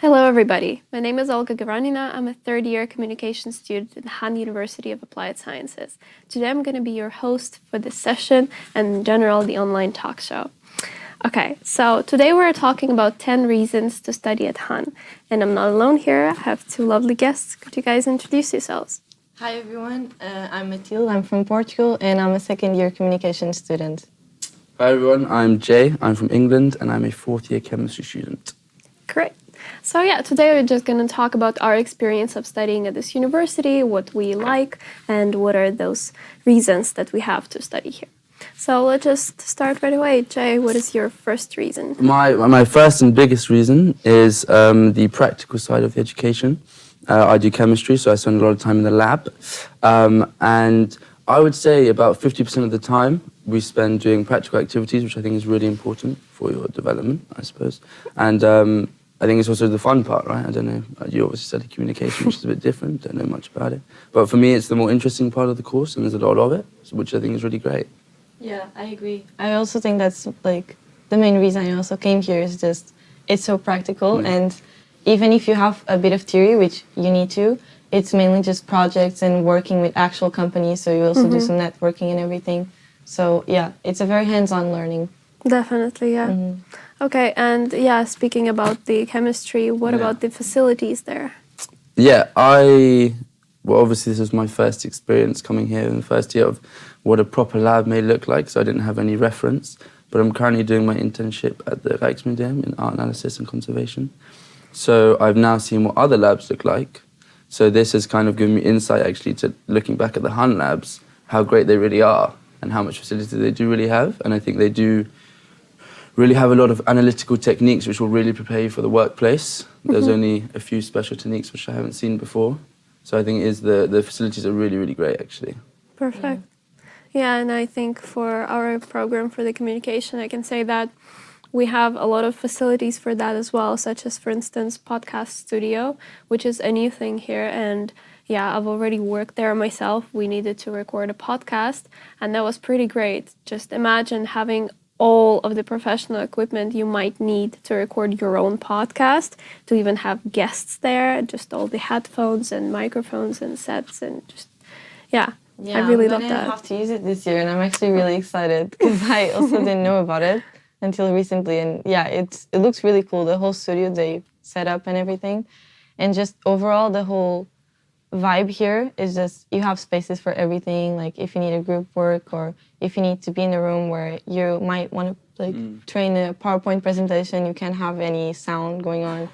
Hello everybody, my name is Olga and I'm a third-year communication student at Han University of Applied Sciences. Today I'm going to be your host for this session and in general the online talk show. Okay, so today we're talking about 10 reasons to study at Han. And I'm not alone here, I have two lovely guests. Could you guys introduce yourselves? Hi everyone, I'm Matilde, I'm from Portugal and I'm a second-year communication student. Hi everyone, I'm Jay, I'm from England and I'm a fourth-year chemistry student. Great. So yeah, today we're just going to talk about our experience of studying at this university, what we like, and what are those reasons that we have to study here. So let's just start right away. Jay, what is your first reason? My first and biggest reason is the practical side of the education. I do chemistry, so I spend a lot of time in the lab. And I would say about 50% of the time we spend doing practical activities, which I think is really important for your development, I suppose. And I think it's also the fun part, right? I don't know, you obviously study communication, which is a bit different, don't know much about it. But for me, it's the more interesting part of the course, and there's a lot of it, which I think is really great. Yeah, I agree. I also think that's like the main reason I also came here is just it's so practical, and even if you have a bit of theory, which you need to, it's mainly just projects and working with actual companies, so you also do some networking and everything. So yeah, it's a very hands-on learning. Definitely, yeah. Okay, and yeah, speaking about the chemistry, what about the facilities there? Yeah, well, obviously this was my first experience coming here in the first year of what a proper lab may look like, so I didn't have any reference. But I'm currently doing my internship at the Rijksmuseum in art analysis and conservation. So I've now seen what other labs look like. So this has kind of given me insight actually to looking back at the Han labs, how great they really are and how much facility they do really have. And I think they do really have a lot of analytical techniques which will really prepare you for the workplace. There's only a few special techniques which I haven't seen before. So I think the facilities are really, really great actually. Perfect. Yeah, and I think for our program for the communication, I can say that we have a lot of facilities for that as well, such as, for instance, podcast studio, which is a new thing here. And yeah, I've already worked there myself. We needed to record a podcast, and that was pretty great. Just imagine having all of the professional equipment you might need to record your own podcast, to even have guests there, just all the headphones and microphones and sets and just, yeah I really love that. I'm have to use it this year and I'm actually really excited because I also didn't know about it until recently. And yeah, it looks really cool, the whole studio they set up and everything. And just overall, the whole vibe here is just you have spaces for everything, like if you need a group work or if you need to be in a room where you might want to train a PowerPoint presentation, you can't have any sound going on.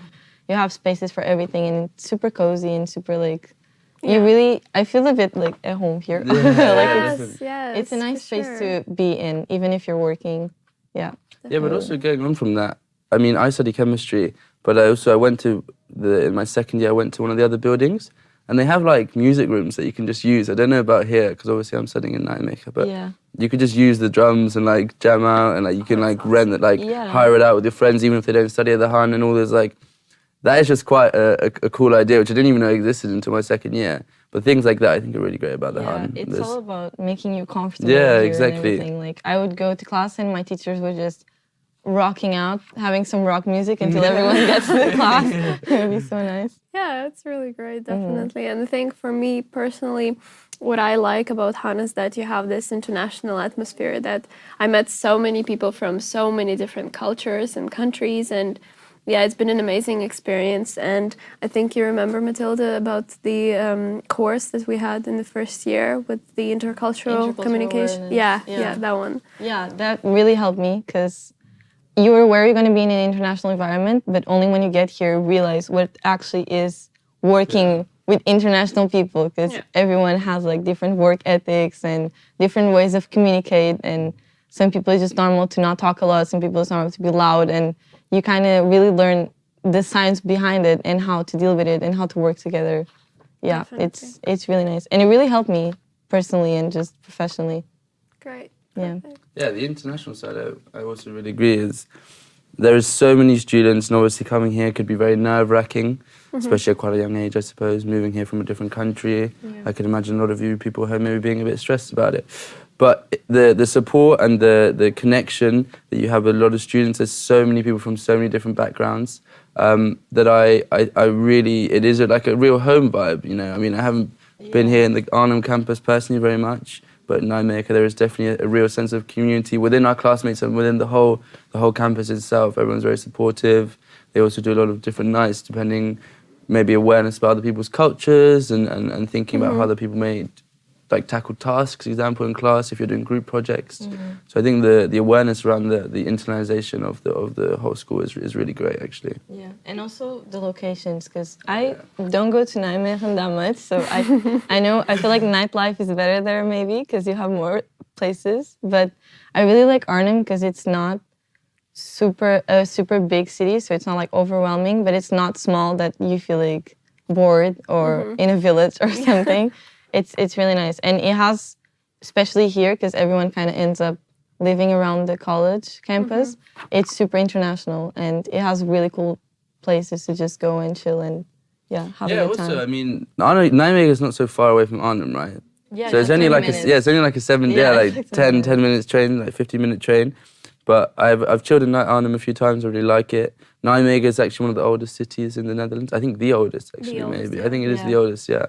You have spaces for everything and it's super cozy and super like you really, I feel a bit like at home here. It's a nice space to be in, even if you're working. Yeah. Definitely. Yeah, but also going on from that, I mean, I study chemistry, but I went to in my second year, I went to one of the other buildings. And they have like music rooms that you can just use. I don't know about here because obviously I'm studying in Nijmegen, but you could just use the drums and like jam out and like you can like rent it, like hire it out with your friends even if they don't study at the Han and all this like. That is just quite a cool idea, which I didn't even know existed until my second year. But things like that I think are really great about the Han. It's all about making you comfortable. Yeah, here exactly. And everything. Like I would go to class and my teachers would just rocking out, having some rock music until everyone gets to the class. It would be so nice. Yeah, it's really great, definitely. And I think for me personally, what I like about Han is that you have this international atmosphere, that I met so many people from so many different cultures and countries, and yeah, it's been an amazing experience. And I think you remember, Matilde, about the course that we had in the first year with the intercultural communication. Yeah, that one. Yeah, that really helped me because you're aware you're going to be in an international environment, but only when you get here realize what actually is working with international people, because everyone has like different work ethics and different ways of communicate, and some people it's just normal to not talk a lot, some people it's normal to be loud, and you kind of really learn the science behind it and how to deal with it and how to work together. Yeah, it's really nice, and it really helped me personally and just professionally. Great. Yeah. Yeah, the international side, I also really agree, is there is so many students, and obviously coming here could be very nerve-wracking, especially at quite a young age, I suppose, moving here from a different country. I can imagine a lot of you people here maybe being a bit stressed about it. But the support and the connection that you have with a lot of students, there's so many people from so many different backgrounds that I really, it is like a real home vibe, you know. I mean, I haven't been here in the Arnhem campus personally very much, but in Nijmegen there is definitely a real sense of community within our classmates and within the whole campus itself. Everyone's very supportive. They also do a lot of different nights depending, maybe awareness about other people's cultures and thinking about how other people may like tackle tasks, example, in class if you're doing group projects. So I think the awareness around the internalization of the whole school is really great, actually. Yeah, and also the locations, because I don't go to Nijmegen that much, so I feel like nightlife is better there maybe because you have more places. But I really like Arnhem because it's not a super big city, so it's not like overwhelming, but it's not small that you feel like bored or in a village or something. It's really nice, and it has, especially here, because everyone kind of ends up living around the college campus. It's super international, and it has really cool places to just go and chill and have a good time. Also, I mean, Nijmegen is not so far away from Arnhem, right? Yeah, so it's only like it's only like a 7 like 10 minutes train, like 15-minute train. But I've chilled in Arnhem a few times. I really like it. Nijmegen is actually one of the oldest cities in the Netherlands. I think the oldest, actually, maybe. Yeah. I think it is the oldest, yeah.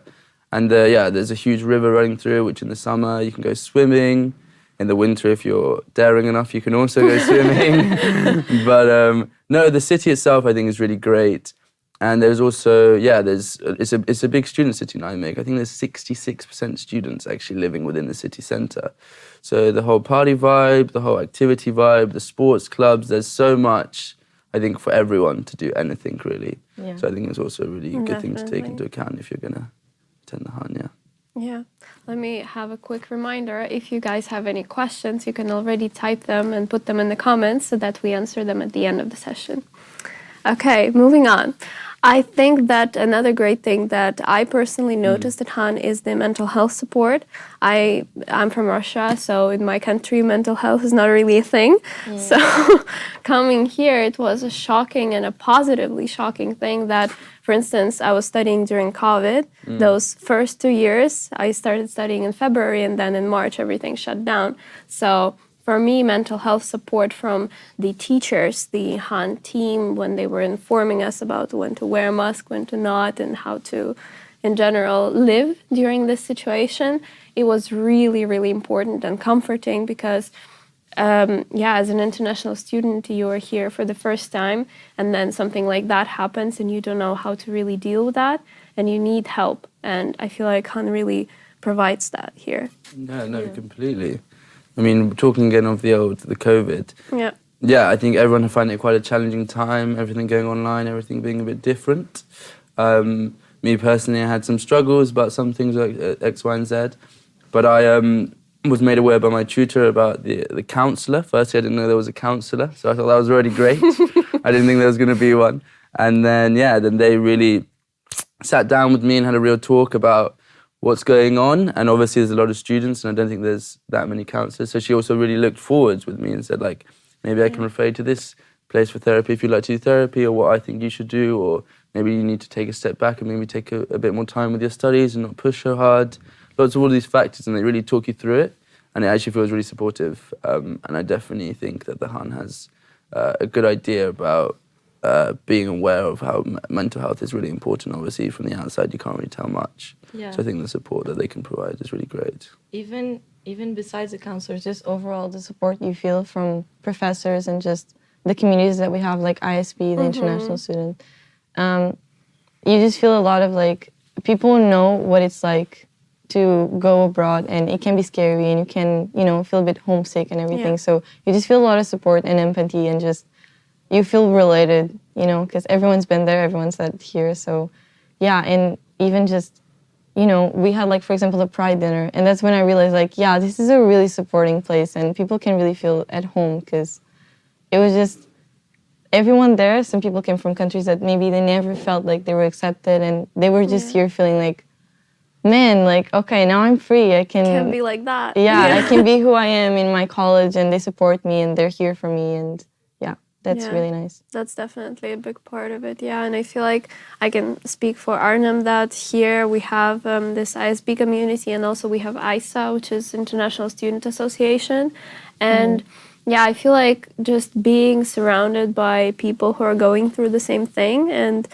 And there's a huge river running through, which in the summer you can go swimming. In the winter, if you're daring enough, you can also go swimming. But no, the city itself, I think, is really great. And there's also, it's a big student city, Nijmegen. I think there's 66% students actually living within the city centre. So the whole party vibe, the whole activity vibe, the sports clubs, there's so much, I think, for everyone to do anything, really. Yeah. So I think it's also a really good thing to take into account if you're going to attend the Han, Yeah. Let me have a quick reminder. If you guys have any questions, you can already type them and put them in the comments so that we answer them at the end of the session. Okay, moving on. I think that another great thing that I personally noticed at Han is the mental health support. I'm from Russia, so in my country, mental health is not really a thing. So coming here, it was a shocking and a positively shocking thing that, for instance, I was studying during COVID. Those first 2 years, I started studying in February, and then in March, everything shut down. So for me, mental health support from the teachers, the Han team, when they were informing us about when to wear a mask, when to not, and how to, in general, live during this situation, it was really, really important and comforting because, as an international student, you are here for the first time, and then something like that happens, and you don't know how to really deal with that, and you need help. And I feel like Han really provides that here. No, completely. I mean, talking again of the COVID. Yeah, I think everyone found it quite a challenging time. Everything going online, everything being a bit different. Me personally, I had some struggles about some things like X, Y, and Z. But I was made aware by my tutor about the counsellor. Firstly, I didn't know there was a counsellor, so I thought that was already great. I didn't think there was going to be one. And then, then they really sat down with me and had a real talk about what's going on, and obviously there's a lot of students, and I don't think there's that many counsellors. So she also really looked forwards with me and said, like, maybe I can refer you to this place for therapy if you'd like to do therapy, or what I think you should do, or maybe you need to take a step back and maybe take a bit more time with your studies and not push so hard. Lots of all these factors, and they really talk you through it, and it actually feels really supportive. And I definitely think that the Han has a good idea about being aware of how mental health is really important. Obviously, from the outside, you can't really tell much. Yeah. So I think the support that they can provide is really great. Even besides the counselors, just overall the support you feel from professors and just the communities that we have, like ISP, the international student. You just feel a lot of like, people know what it's like to go abroad, and it can be scary, and you can, feel a bit homesick and everything. Yeah. So you just feel a lot of support and empathy, and just you feel related, because everyone's been there, everyone's here. So, and even just, we had, like, for example, a Pride dinner, and that's when I realized, like, this is a really supporting place, and people can really feel at home, because it was just everyone there. Some people came from countries that maybe they never felt like they were accepted, and they were just here feeling like, man, like, okay, now I'm free. I can be like that. I can be who I am in my college, and they support me, and they're here for me, and That's Yeah. really nice. That's definitely a big part of it, yeah. And I feel like I can speak for Arnhem that here we have this ISB community, and also we have ISA, which is International Student Association. And yeah, I feel like just being surrounded by people who are going through the same thing, and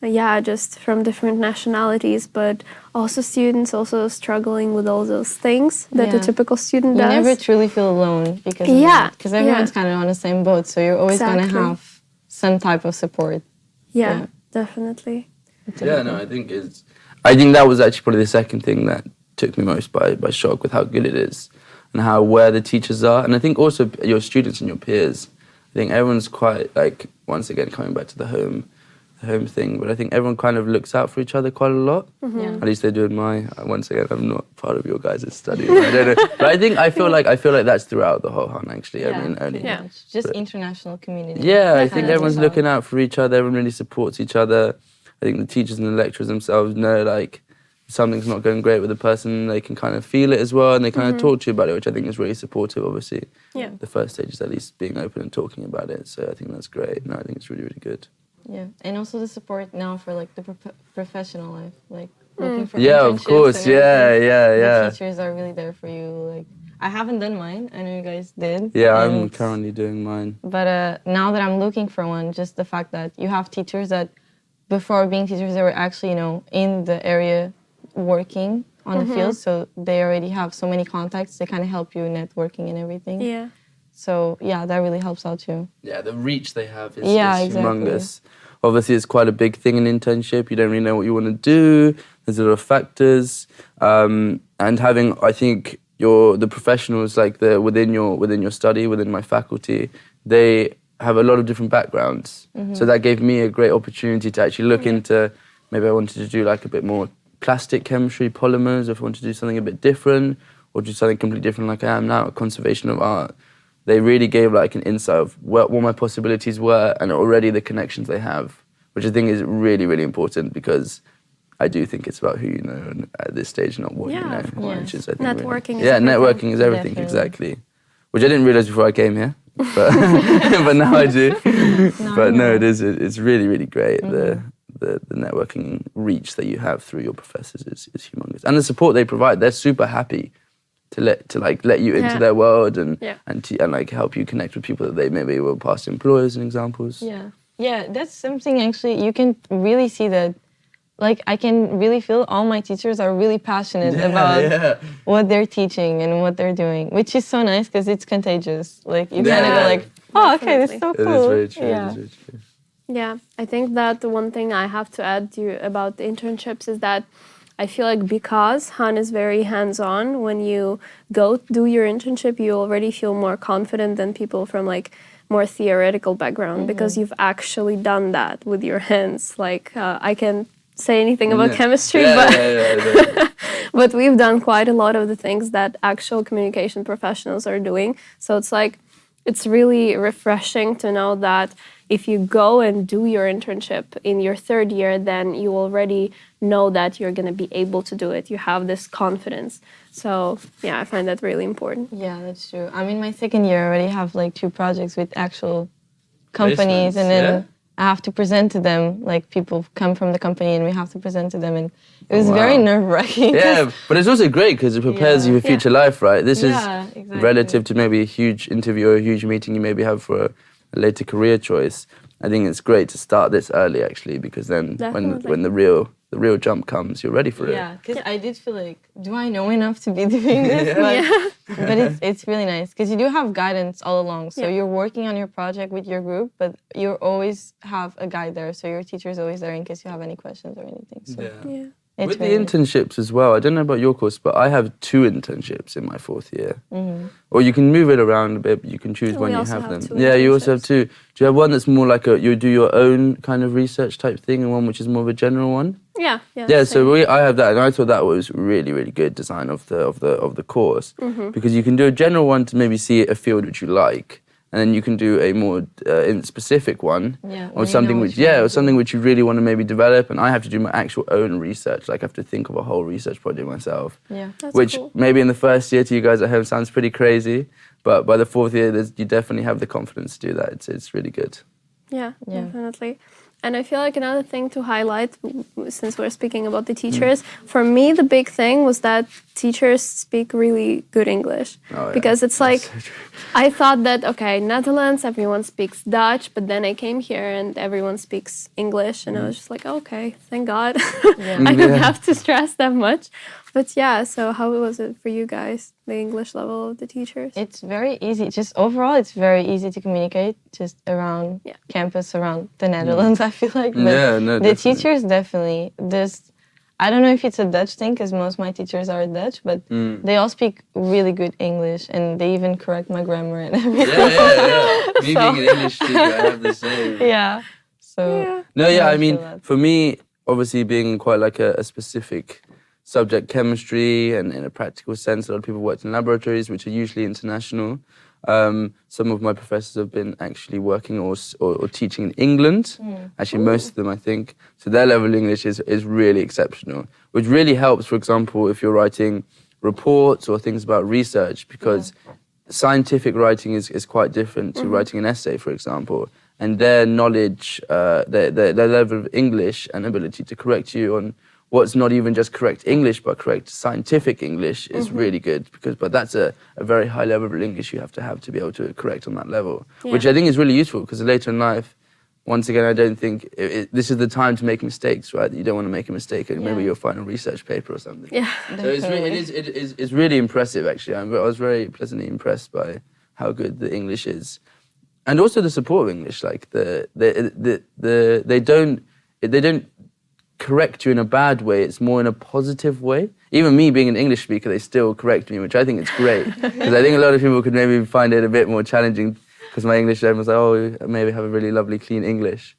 yeah, just from different nationalities, but also students also struggling with all those things that the Yeah. typical student You does. never truly feel alone because because everyone's kind of on the same boat, so you're always Exactly. gonna have some type of support. Yeah, definitely. Yeah, no, I think that was actually probably the second thing that took me most by shock with how good it is and how aware the teachers are. And I think also your students and your peers. I think everyone's quite, like, once again, coming back to the home thing, but I think everyone kind of looks out for each other quite a lot. Yeah. At least they do in my, once again, I'm not part of your guys' study. I don't know. But I feel like that's throughout the whole hunt, actually. I mean, only. Yeah. Just international community. Yeah, I think Kind of everyone's about. looking out for each other. Everyone really supports each other. I think the teachers and the lecturers themselves know, like, something's not going great with a person, they can kind of feel it as well, and they kind of talk to you about it, which I think is really supportive, obviously. Yeah. The first stage is at least being open and talking about it, so I think that's great. No, I think it's really, really good. Yeah, and also the support now for like the professional life, like looking for Yeah, of internships course. and everything. Yeah. The teachers are really there for you. Like, I haven't done mine. I know you guys did. Yeah, I'm and- currently doing mine. But now that I'm looking for one, just the fact that you have teachers that, before being teachers, they were actually, in the area working on the field, so they already have so many contacts. They kind of help you networking and everything. Yeah. So yeah, that really helps out too. Yeah, the reach they have is, Yeah, is exactly. humongous. Obviously, it's quite a big thing in internship. You don't really know what you want to do. There's a lot of factors, and having, I think, the professionals like within your study, within my faculty, they have a lot of different backgrounds. So that gave me a great opportunity to actually look into, maybe I wanted to do like a bit more plastic chemistry, polymers, if I wanted to do something a bit different, or do something completely different like I am now, conservation of art. They really gave like an insight of what my possibilities were and already the connections they have, which I think is really, really important, because I do think it's about who you know and at this stage, not what you Yeah, know. of course. Which is, I think, Networking is yeah, everything. networking is everything, Definitely. exactly. Which I didn't realize before I came here, but but now I do. But no, it's really, really great. The networking reach that you have through your professors is humongous, and the support they provide. They're super happy to let you into their world and like help you connect with people that they maybe were past employers and examples. Yeah, that's something actually you can really see that. Like, I can really feel all my teachers are really passionate about what they're teaching and what they're doing, which is so nice because it's contagious. Like, you kind of go like, oh, okay, this is so cool. It is very true. Yeah. It is very true. Yeah, I think that the one thing I have to add to about the internships is that I feel like because Han is very hands-on, when you go do your internship, you already feel more confident than people from like more theoretical background because you've actually done that with your hands. Like I can't say anything about chemistry, but but we've done quite a lot of the things that actual communication professionals are doing. So it's like it's really refreshing to know that if you go and do your internship in your third year, then you already know that you're going to be able to do it. You have this confidence. So yeah, I find that really important. Yeah, that's true. I'm in my second year. I already have like 2 projects with actual companies, Placements, and then I have to present to them. Like, people come from the company, and we have to present to them, and it was very nerve-wracking. Yeah, but it's also great because it prepares you for future life, right? This is exactly. relative to maybe a huge interview or a huge meeting you maybe have for a later career choice. I think it's great to start this early, actually, because then when the real jump comes, you're ready for it. Yeah, because I did feel like, do I know enough to be doing this? But it's really nice because you do have guidance all along. So you're working on your project with your group, but you always have a guide there. So your teacher is always there in case you have any questions or anything. So it's With the really nice. internships as well, I don't know about your course, but I have 2 internships in my 4th year. Or you can move it around a bit, but you can choose when you also have have them. 2 Yeah, you also have internships. 2. Do you have one that's more like you do your own kind of research type thing, and one which is more of a general one? Yeah. Yeah, so I have that, and I thought that was really, really good design of the course, because you can do a general one to maybe see a field which you like, and then you can do a more specific one, or something which you really want to maybe develop. And I have to do my actual own research, like I have to think of a whole research project myself. Yeah. That's Which cool. maybe in the first year to you guys at home sounds pretty crazy, But by the fourth year, you definitely have the confidence to do that. It's really good. Yeah, Yeah. definitely. And I feel like another thing to highlight, since we're speaking about the teachers, for me the big thing was that teachers speak really good English. Oh, yeah. Because it's That's like, so true. I thought that, okay, Netherlands, everyone speaks Dutch, but then I came here and everyone speaks English, and I was just like, okay, thank God. I don't have to stress that much. But yeah, so how was it for you guys, the English level of the teachers? It's very easy. Just overall, it's very easy to communicate just around Yeah. campus, around the Netherlands, I feel like. But Yeah, no, the definitely. teachers definitely. I don't know if it's a Dutch thing, because most of my teachers are Dutch, but they all speak really good English, and they even correct my grammar and everything. Yeah. Me being an English speaker, I have the same. Yeah. So Yeah. No, yeah, I feel mean, that. for me, obviously being quite like a specific subject, chemistry, and in a practical sense, a lot of people worked in laboratories, which are usually international. Some of my professors have been actually working or teaching in England. Actually, most of them, I think. So their level of English is really exceptional, which really helps, for example, if you're writing reports or things about research, because scientific writing is quite different to writing an essay, for example. And their knowledge, their level of English and ability to correct you on what's not even just correct English, but correct scientific English is really good. But that's a very high level of English you have to be able to correct on that level, which I think is really useful, because later in life, once again, I don't think this is the time to make mistakes, right? You don't want to make a mistake and maybe your final research paper or something. Yeah. So it's really impressive, actually. I was very pleasantly impressed by how good the English is, and also the support of English. Like they don't correct you in a bad way. It's more in a positive way. Even me being an English speaker, they still correct me, which I think is great, because I think a lot of people could maybe find it a bit more challenging, because my English then was like, oh, maybe have a really lovely, clean English.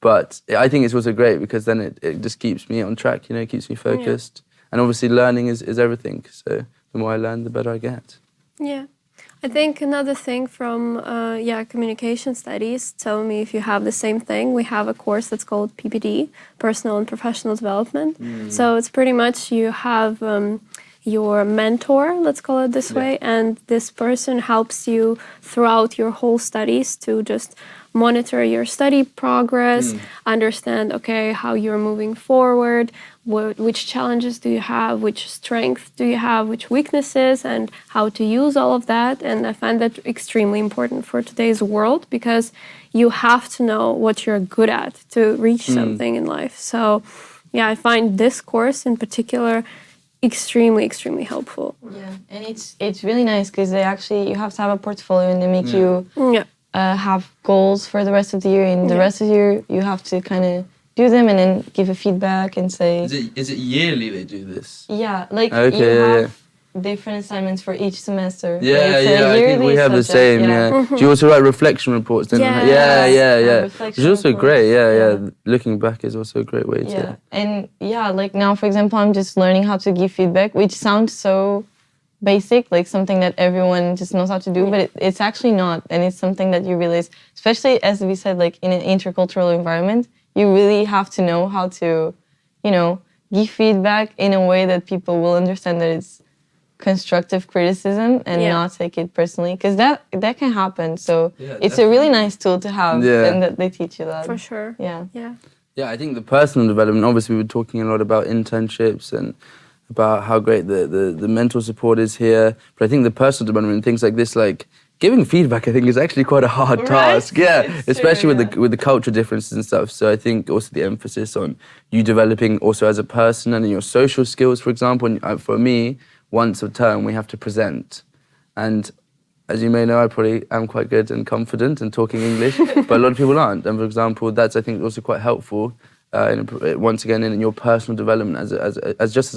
But I think it's also great, because then it just keeps me on track, you know, it keeps me focused. And obviously learning is everything. So the more I learn, the better I get. Yeah. I think another thing from communication studies, tell me if you have the same thing. We have a course that's called PPD, Personal and Professional Development. So it's pretty much you have your mentor, let's call it this way, and this person helps you throughout your whole studies to just monitor your study progress, understand, okay, how you're moving forward, which challenges do you have, which strengths do you have, which weaknesses, and how to use all of that. And I find that extremely important for today's world, because you have to know what you're good at to reach something in life. So yeah, I find this course in particular extremely, extremely helpful. Yeah, and it's really nice, because you have to have a portfolio, and they make you have goals for the rest of the year. And the rest of the year, you have to kind of do them and then give a feedback and say. Is it yearly they do this? Yeah, like Okay, you yeah, have different assignments for each semester. Yeah, It's a I think we yearly have the subject, same, yeah. Do you also write reflection reports then? Yes. Yeah. Which reflection is also reports, great, yeah. Looking back is also a great way Yeah, to... and like now, for example, I'm just learning how to give feedback, which sounds so basic, like something that everyone just knows how to do, but it's actually not. And it's something that you realize, especially as we said, like in an intercultural environment, you really have to know how to, give feedback in a way that people will understand that it's constructive criticism and not take it personally, because that can happen. So it's a really nice tool to have, and that they teach you that. For sure. Yeah. Yeah, I think the personal development, obviously we were talking a lot about internships and about how great the mental support is here, but I think the personal development, things like this, like giving feedback, I think is actually quite a hard task. Yeah, especially with the cultural differences and stuff. So I think also the emphasis on you developing also as a person and in your social skills, for example. And for me, once a term we have to present, and as you may know, I probably am quite good and confident in talking English, but a lot of people aren't. And for example, that's I think also quite helpful. Once again, in your personal development as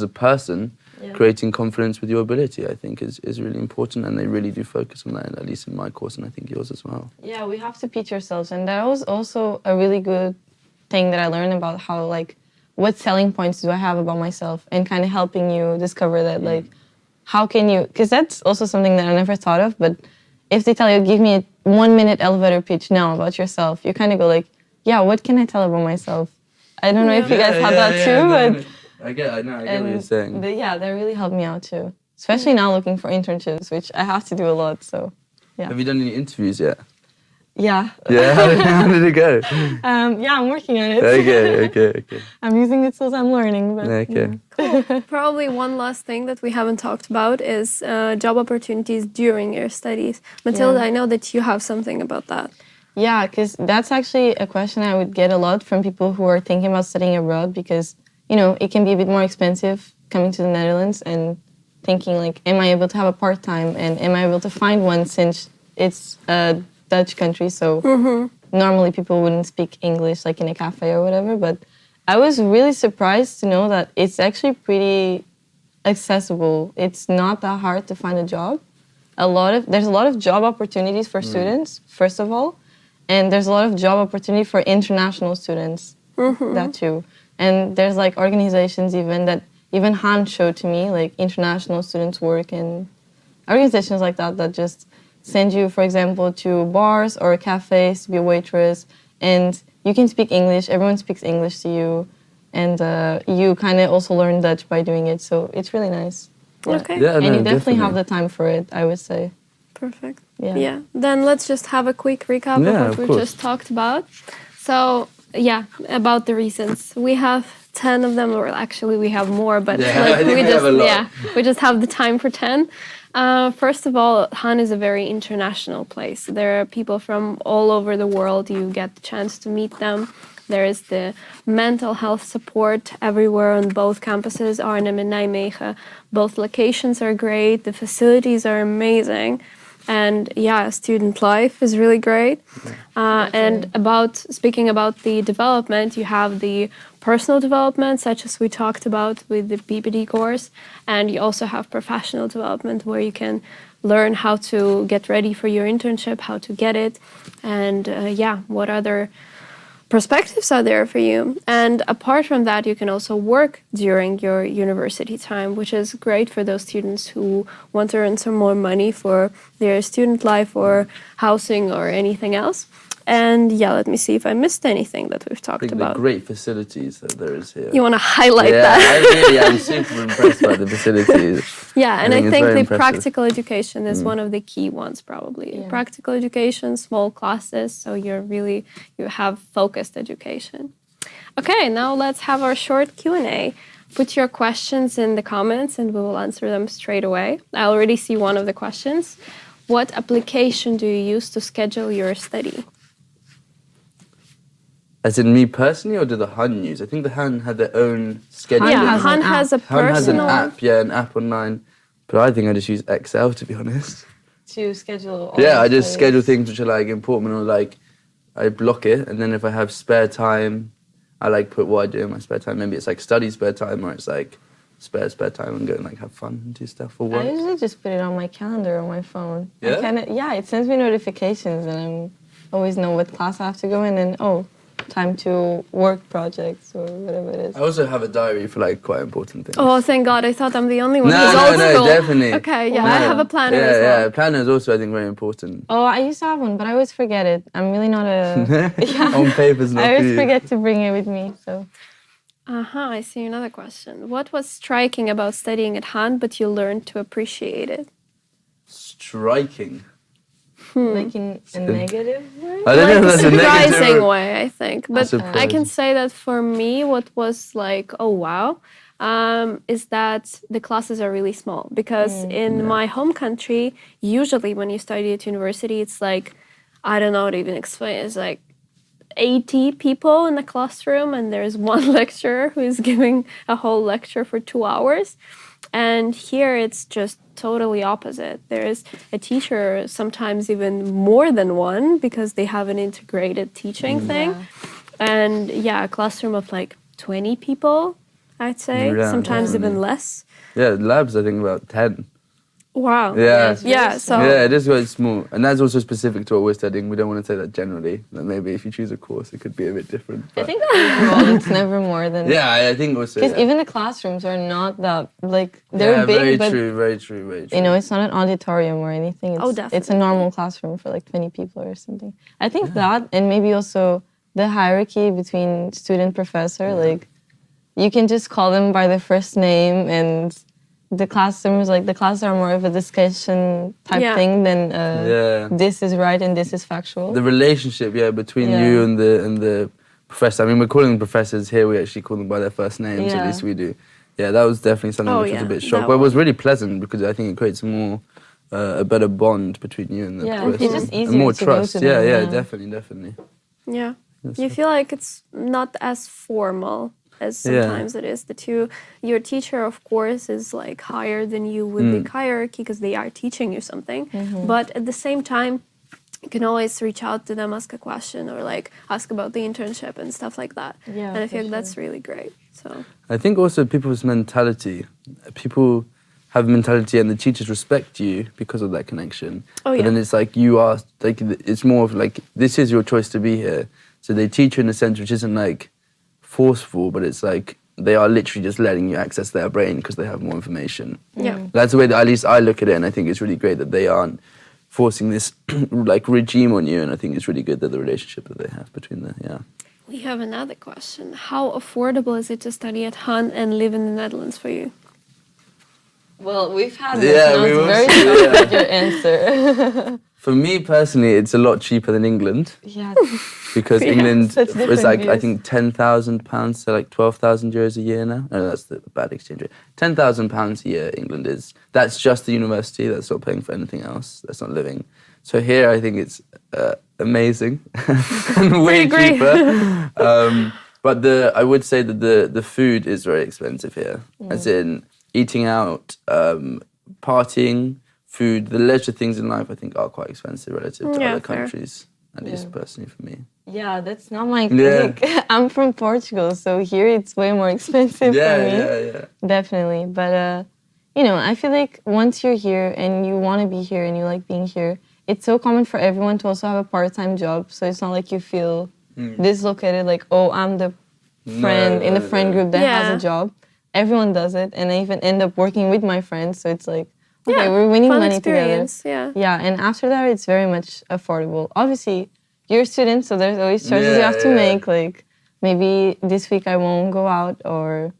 a person, creating confidence with your ability, I think is really important, and they really do focus on that, at least in my course, and I think yours as well. Yeah, we have to teach ourselves, and that was also a really good thing that I learned about how, like, what selling points do I have about myself, and kind of helping you discover that, like, how can you, because that's also something that I never thought of, but if they tell you, give me a 1-minute elevator pitch now about yourself, you kind of go like, yeah, what can I tell about myself? I don't know if you guys have that too, but... I get what you're saying. That really helped me out too. Especially now looking for internships, which I have to do a lot, so... Yeah. Have you done any interviews yet? Yeah. Yeah, how did it go? Yeah, I'm working on it. Okay. I'm using the tools I'm learning. But, Okay. Probably one last thing that we haven't talked about is job opportunities during your studies. Matilda, Yeah. I know that you have something about that. Yeah, because that's actually a question I would get a lot from people who are thinking about studying abroad because, you know, it can be a bit more expensive coming to the Netherlands and thinking like, am I able to have a part-time and am I able to find one since it's a Dutch country, so normally people wouldn't speak English like in a cafe or whatever, but I was really surprised to know that it's actually pretty accessible. It's not that hard to find a job. There's a lot of job opportunities for students, first of all, and there's a lot of job opportunity for international students, that too. And there's like organizations even Han showed to me, like international students work in organizations like that just send you, for example, to bars or cafes to be a waitress, and you can speak English. Everyone speaks English to you, and you kind of also learn Dutch by doing it. So it's really nice. Yeah. Okay. Yeah, And no, you definitely have the time for it, I would say. Perfect. Yeah. Then let's just have a quick recap Yeah, of of what we course. just talked about. So, about the reasons. We have 10 of them, or actually we have more, but I think we have a lot. we just have the time for 10. First of all, Han is a very international place. There are people from all over the world. You get the chance to meet them. There is the mental health support everywhere on both campuses, Arnhem and Nijmegen. Both locations are great. The facilities are amazing. And student life is really great. And speaking about the development, you have the personal development, such as we talked about with the PPD course, and you also have professional development where you can learn how to get ready for your internship, how to get it, and what other perspectives are there for you. And apart from that, you can also work during your university time, which is great for those students who want to earn some more money for their student life or housing or anything else. And let me see if I missed anything that we've I talked think about. the great facilities that there is here. You want to highlight that? I'm super impressed by the facilities. And I it's think very the impressive. practical education is one of the key ones, probably. Yeah. Practical education, small classes, so you have focused education. Okay, now let's have our short Q&A. Put your questions in the comments and we will answer them straight away. I already see one of the questions. What application do you use to schedule your study? As in me personally, or do the Han use? I think the Han had their own schedule. Han has a Han has an personal app, an app online. But I think I just use Excel, to be honest. To schedule all I your just studies. schedule things which are like important, or like I block it, and then if I have spare time, I like put what I do in my spare time. Maybe it's like study spare time, or it's like spare time and go and like have fun and do stuff for work. I usually just put it on my calendar on my phone. Yeah? It sends me notifications and I always know what class I have to go in and time to work projects or whatever it is. I also have a diary for like quite important things. Oh, thank God. I thought I'm the only one No, who's no, old no, school. definitely. Okay, No. I have a planner as well. Yeah, planner is also, I think, very important. Oh, I used to have one, but I always forget it. I'm really not a... On paper's not I for always you. forget to bring it with me, so... I see another question. What was striking about studying at Han, but you learned to appreciate it? Striking. Like in a negative way? I don't know if that's a Surprising negative. way, I think. But I Surprising. can say that for me, what was like, oh wow, is that the classes are really small. Because in my home country, usually when you study at university, it's like, I don't know how to even explain. It's like 80 people in the classroom, and there's one lecturer who is giving a whole lecture for 2 hours. And here it's just totally opposite. There's a teacher, sometimes even more than one, because they have an integrated teaching thing. And a classroom of like 20 people, I'd say, Yeah, sometimes definitely. even less. Yeah, labs, I think about 10. Wow. Yeah. So Yeah, it is quite small. And that's also specific to what we're studying. We don't want to say that generally. That maybe if you choose a course, it could be a bit different. I But think overall it's never more than... I think also. Because even the classrooms are not that, like, they're big, very but... true, very true, very true. You know, it's not an auditorium or anything. It's, definitely. It's a normal classroom for like 20 people or something. I think that, and maybe also the hierarchy between student professor, like you can just call them by their first name and the classrooms, like the classes are more of a discussion type thing than this is right and this is factual. The relationship, between you and the professor. I mean, we're calling them professors here. We actually call them by their first names. At least we do. Yeah, that was definitely something which was a bit shocked, but it was really pleasant because I think it creates a better bond between you and the professor. It's just easier and more to trust. go to them, Definitely. Yeah. You feel like it's not as formal as sometimes it is. Your teacher, of course, is like higher than you with the hierarchy because they are teaching you something. But at the same time, you can always reach out to them, ask a question, or like ask about the internship and stuff like that. Yeah, and I feel like that's really great. So I think also people's mentality. People have mentality and the teachers respect you because of that connection. But then it's like you are, like, it's more of like, this is your choice to be here. So they teach you in a sense which isn't like forceful, but it's like they are literally just letting you access their brain because they have more information. Yeah. That's the way that at least I look at it, and I think it's really great that they aren't forcing this like regime on you, and I think it's really good that the relationship that they have between the, We have another question. How affordable is it to study at Han and live in the Netherlands for you? Well, we've had this, and I was very shocked with your answer. For me personally, it's a lot cheaper than England. Yeah. Because England was like, I views. think, £10,000, so like 12,000 euros a year now. No, that's the bad exchange rate. £10,000 a year, England is. That's just the university. That's not paying for anything else. That's not living. So here, I think it's amazing and way cheaper. But I would say that the food is very expensive here. As in eating out, partying, food, the leisure things in life, I think, are quite expensive relative to other countries. At least personally for me. Yeah, that's not my thing. I'm from Portugal, so here it's way more expensive for me. Yeah. Definitely. But, I feel like once you're here and you want to be here and you like being here, it's so common for everyone to also have a part-time job. So it's not like you feel dislocated, like, oh, I'm the friend in the friend group that has a job. Everyone does it. And I even end up working with my friends. So it's like, okay, we're winning fun money experience, together. Yeah, and after that, it's very much affordable. Obviously, you're a student, so there's always choices you have to make. Like, maybe this week I won't go out or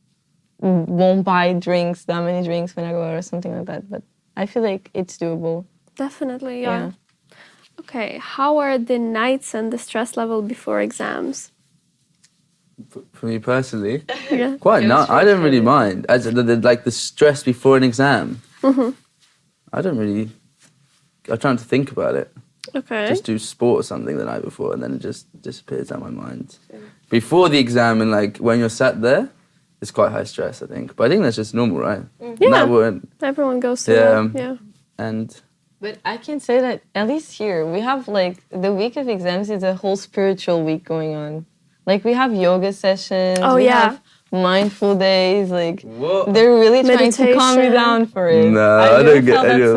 won't buy that many drinks when I go out or something like that. But I feel like it's doable. Definitely, yeah. Okay, how are the nights and the stress level before exams? For me personally, Yeah. quite not. I don't really mind. As like the stress before an exam. I try not to think about it. Okay. Just do sport or something the night before, and then it just disappears out of my mind. Before the exam and like when you're sat there, it's quite high stress, I think. But I think that's just normal, right? Yeah. Everyone goes through that. Yeah. But I can say that at least here, we have like the week of exams is a whole spiritual week going on. Like we have yoga sessions. We have mindful days. Like they're really trying to calm me down for it. No, I don't get any of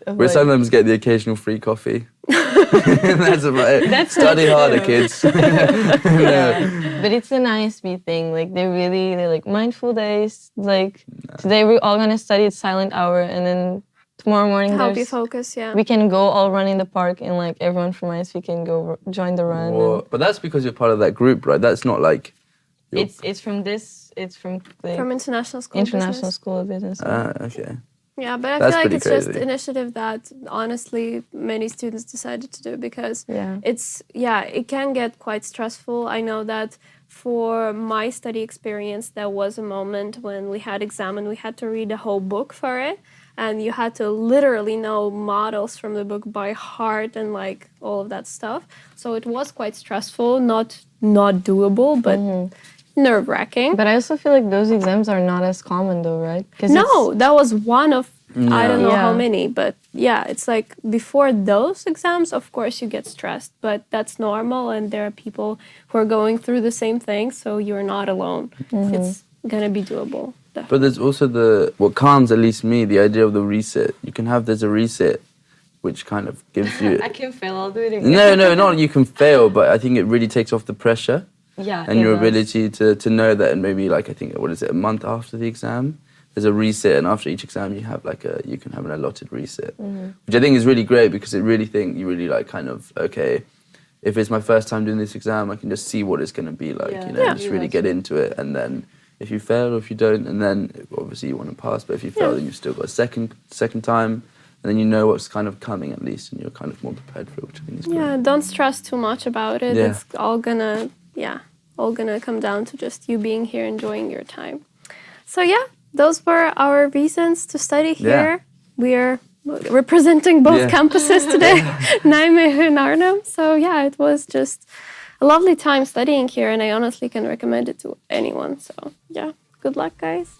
that. We sometimes get the occasional free coffee. That's about it. Study harder, kids. But it's an ISB thing. Like they're like mindful days. Like today we're all gonna study at silent hour, and then tomorrow morning help you focus. We can go all run in the park, and like everyone from ISB can go join the run. But that's because you're part of that group, right? That's not like. It's from International School International School of Business. Okay. Yeah, but I feel like it's just an initiative that honestly many students decided to do because it can get quite stressful. I know that for my study experience, there was a moment when we had exam and we had to read a whole book for it. And you had to literally know models from the book by heart and like all of that stuff. So it was quite stressful, not doable, but nerve-wracking. But I also feel like those exams are not as common though, right? No, that was one of I don't know how many, but yeah, it's like before those exams, of course you get stressed, but that's normal and there are people who are going through the same thing, so you're not alone. It's gonna be doable. Definitely. But there's also what calms at least me, the idea of the reset. There's a reset which kind of gives you... I can fail, I'll do it again. No, not you can fail, but I think it really takes off the pressure. Yeah, and your ability to know that, and maybe like I think a month after the exam, there's a reset, and after each exam you have you can have an allotted reset, which I think is really great because you really like kind of okay, if it's my first time doing this exam, I can just see what it's going to be like, just really get into it, and then if you fail or if you don't, and then obviously you want to pass, but if you fail, then you've still got a second time, and then you know what's kind of coming at least, and you're kind of more prepared for it, which I think is great. Yeah, don't stress too much about it. Yeah. It's all gonna come down to just you being here, enjoying your time. So yeah, those were our reasons to study here. We are representing both campuses today, Nijmegen and Arnhem. So yeah, it was just a lovely time studying here, and I honestly can recommend it to anyone. So yeah, good luck, guys.